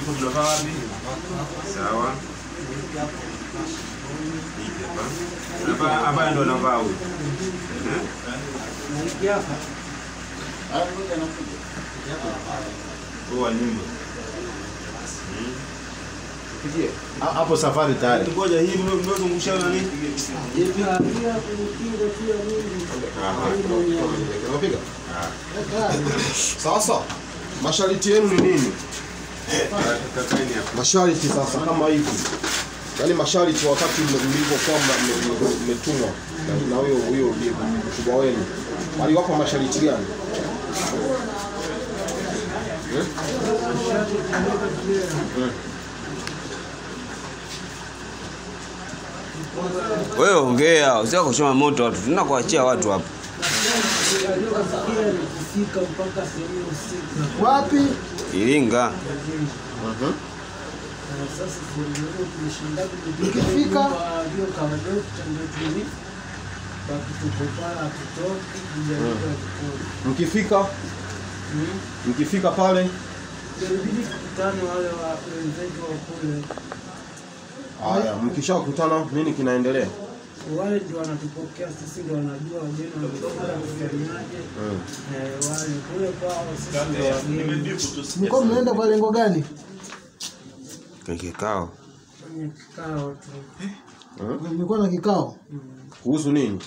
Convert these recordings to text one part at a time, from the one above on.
Yuko tunavaa wapi? Sawa. Hapa ndo navaa huyu. Kwa nyumba. Hapo safari tayari. Ngoja hii mnazungusha nani? Unapiga? Sasa masharti yenu ni nini? Masharti sasa kama hivi. Yaani masharti wakati mlivyokuwa mmetumwa na huyo mkubwa wenu. Aliwapa masharti gani? Wewe ongea, usitaka kuchoma moto watu. Tunakuachia watu hapo. Wapi? Iringa. Ukifika mkifika pale haya, mkishakutana nini kinaendelea? Wale ndio wanatupokea sisi, ndio wanajua wageni wanataka kufanyaje. Wale kule kwao sisi ndio wageni. Mko mnaenda kwa lengo gani? Kwenye kikao. Kwenye kikao tu. Nilikuwa na kikao. Kuhusu nini?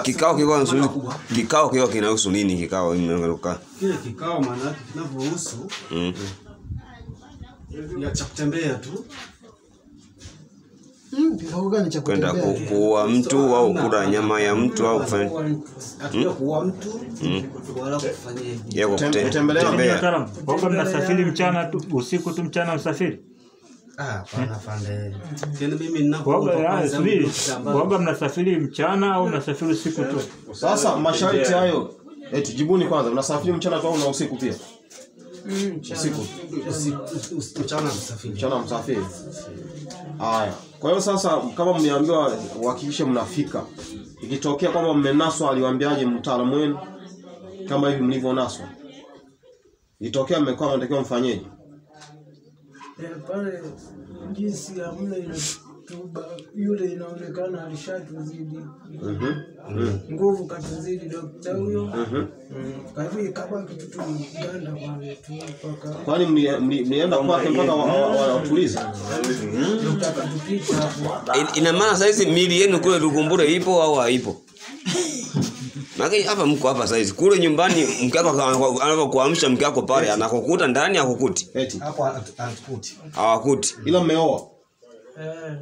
Kikao kinahusu nini kikao imeondoka? Kile kikao maana yake kinavyohusu ya cha kutembea tu. Kikao gani cha kutembea? Kwenda kuua mtu au kula nyama ya mtu au kufanya kuua mtu wala kufanyaje? Yako kutembea. Wako mnasafiri mchana tu, usiku tu, mchana usafiri? Hapana pande. Tena mimi ninapokuwa Waga mnasafiri mchana au mnasafiri usiku tu? Sasa masharti hayo jibuni kwanza, mnasafiri mchana tu au na usiku pia? Usiku. Mchana msafiri. Haya. Kwa hiyo sasa kama mmeambiwa uhakikishe mnafika. Ikitokea kwamba mmenaswa, aliwaambiaje mtaalamu wenu kama hivi mlivyonaswa? Ikitokea mmekuwa mnatakiwa mfanyeje? Pale jinsi ya mle inatuba yule inaonekana alishatuzidi. Nguvu katuzidi daktari huyo. Kwa hivyo kama kitu tu ganda pale tu mpaka. Kwani mlienda kwake mpaka watulize? Ina maana sasa hizi mili yenu kule Rukumbure ipo au haipo? Maki hapa mko hapa sasa hizi. Kule nyumbani mkako anapokuamsha mkako pale anakukuta ndani akukuti. Eti hapo atakuti. Hawakuti. Ila mmeoa.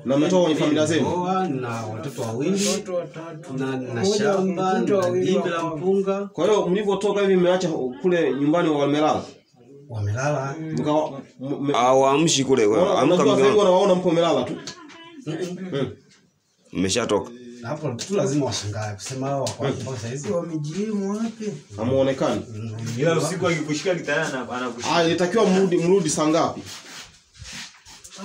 Na mmetoa kwenye familia zenu? Oa na watoto wawili, watoto watatu na shamba na jimbo la mpunga. Kwa hiyo mlivyotoka hivi mmeacha kule nyumbani wamelala? Wamelala. Hawaamshi kule kwa. Amka mgeni wanaona mko melala tu. Mmeshatoka. Hapo tu lazima washangae kusema hao kwa sasa hizi wamejimu wapi? Hamuonekani. Ila usiku akikushika kitana anakushika. Ilitakiwa mrudi saa ngapi?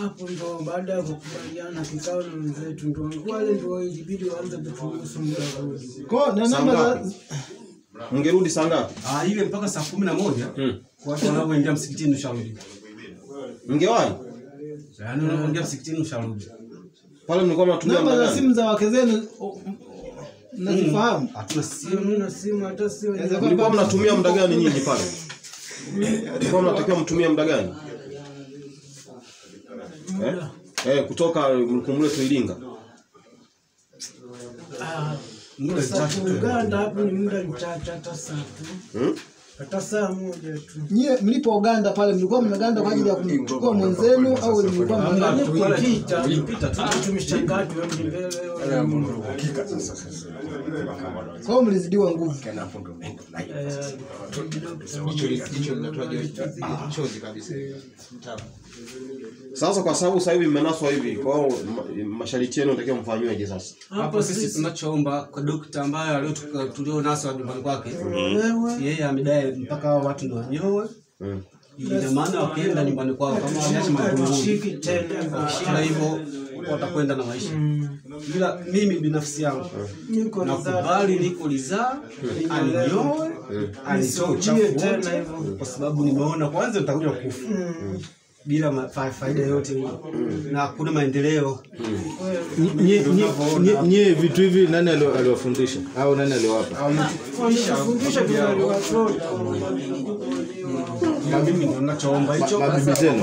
Hapo ndo baada ya kukubaliana kikao na wenzetu ndio wale ndio ilibidi waanze kuturuhusu muda rudi. Kwa na namba mngerudi saa ngapi? Ile mpaka saa 11. Watu wanaoingia msikitini usharudi. Mngewahi? Yaani unapoingia msikitini usharudi. Pale mlikuwa mnatumia namba za simu za wake zenu nazifahamu? Hatuna simu na simu hata sio. Mlikuwa mnatumia muda gani nyinyi pale? Mlikuwa mnatakiwa mtumie muda gani? Kutoka Rukumbure tu Iringa. Muda mchache Uganda hapo ni muda mchache hata saa tu. Hata saa moja tu. Nyie mlipo Uganda pale mlikuwa mnaganda kwa ajili ya kumchukua mwenzenu au mlikuwa mnapita tu tumeshangati wa mbele hakika sasa. Kwa mlizidiwa nguvu. Jicho linatoa chozi kabisa. Sasa kwa sababu sasa hivi mmenaswa hivi, kwa hiyo masharti yenu natakiwa mfanyweje sasa? Hapo sisi tunachoomba kwa daktari ambaye tulionaswa nyumbani kwake. Yeye amedai mpaka watu ndio wanyoe. Ina maana wakienda nyumbani kwao kama waache mapungufu tena hivyo watakwenda na maisha. Bila mimi binafsi yangu nakubali niko lizaa anioe anitoe uchafu tena hivyo, kwa sababu nimeona kwanza nitakuja kufa bila faida yote na kuna maendeleo. Nye vitu hivi nani aliwafundisha au nani aliwapa? Fundisha bila aliwatoa. Na mimi ndo ninachoomba hicho. Mabibi zenu.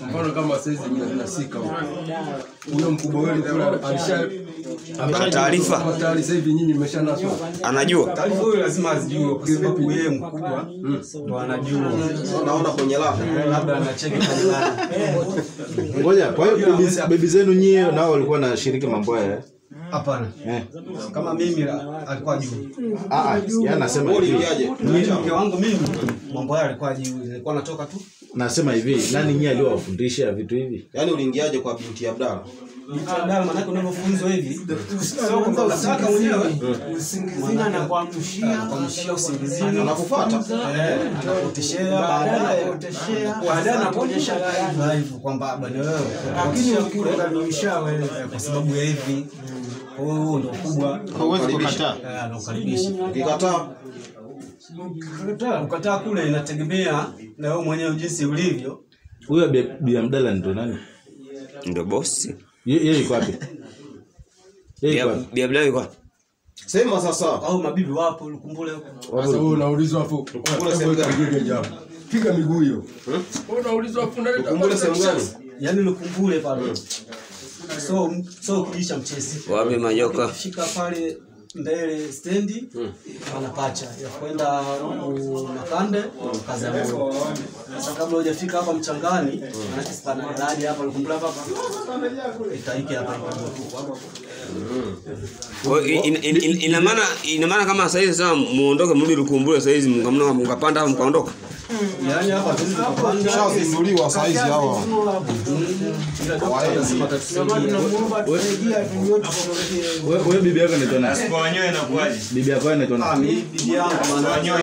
Mfano kama saizi mnasika huyo mkubwa wenu kule Ana taarifa. tayari sasa hivi nyinyi mmeshanaswa. Anajua. Taarifa hiyo lazima azijue kwa sababu yeye mkubwa ndo anajua. Naona kwenye lafu. Labda anacheki kwenye lafu. Ngoja, kwa hiyo bibi zenu nyie nao walikuwa wanashiriki mambo haya? Hapana. Kama mimi alikuwa juu. Yeye anasema hivi. Mke wangu mimi mambo yale alikuwa juu. Nilikuwa natoka tu. Nasema hivi, nani nyie aliowafundisha vitu hivi? Yaani uliingiaje kwa binti Abdalla? Mtaalamu maana unavyofunzwa hivi. Sio kwamba unataka mwenyewe Usingizini na kuamshia usingizini. Anakufuata. Anakutishia baadaye anakuonyesha live kwamba bwana wewe. lakini ukikamilisha wewe Kwa sababu ya hivi. Kwa hiyo huo ndio kubwa. Hauwezi kukataa. Anakukaribisha. Ukikataa Ukataa kule inategemea na wewe mwenyewe jinsi ulivyo. Huyo Bi Abdalla ndio nani? Ndio bosi. Yeye yuko wapi? Yeye yuko wapi? Bi Abdalla yuko. sema sasa. Au mabibi wapo ulikumbule huko. Sasa wewe unaulizwa hapo. Kule sehemu gani? Piga miguu hiyo. Wewe unaulizwa hapo ndio Kumbule sehemu gani? Yaani ulikumbule pale. So kujisha mchezi. Wapi majoka? Fika pale mbele stendi anapacha ya kwenda Makande kazi ya moyo. Sasa kabla hujafika hapa Mchangani maana kisipana daraja hapa ulikumbula hapa. Itaiki hapa hapo. Ina maana kama sasa hivi sasa muondoke mrudi Lukumbule sasa hizi mkapanda hapa mkaondoka. Yaani hapa tunapanda Shazinduliwa saa hizi hawa. Wewe bibi yako anaitwa nani? Kwa wenyewe inakuaje? Bibi yako anaitwa nani? bibi yangu maana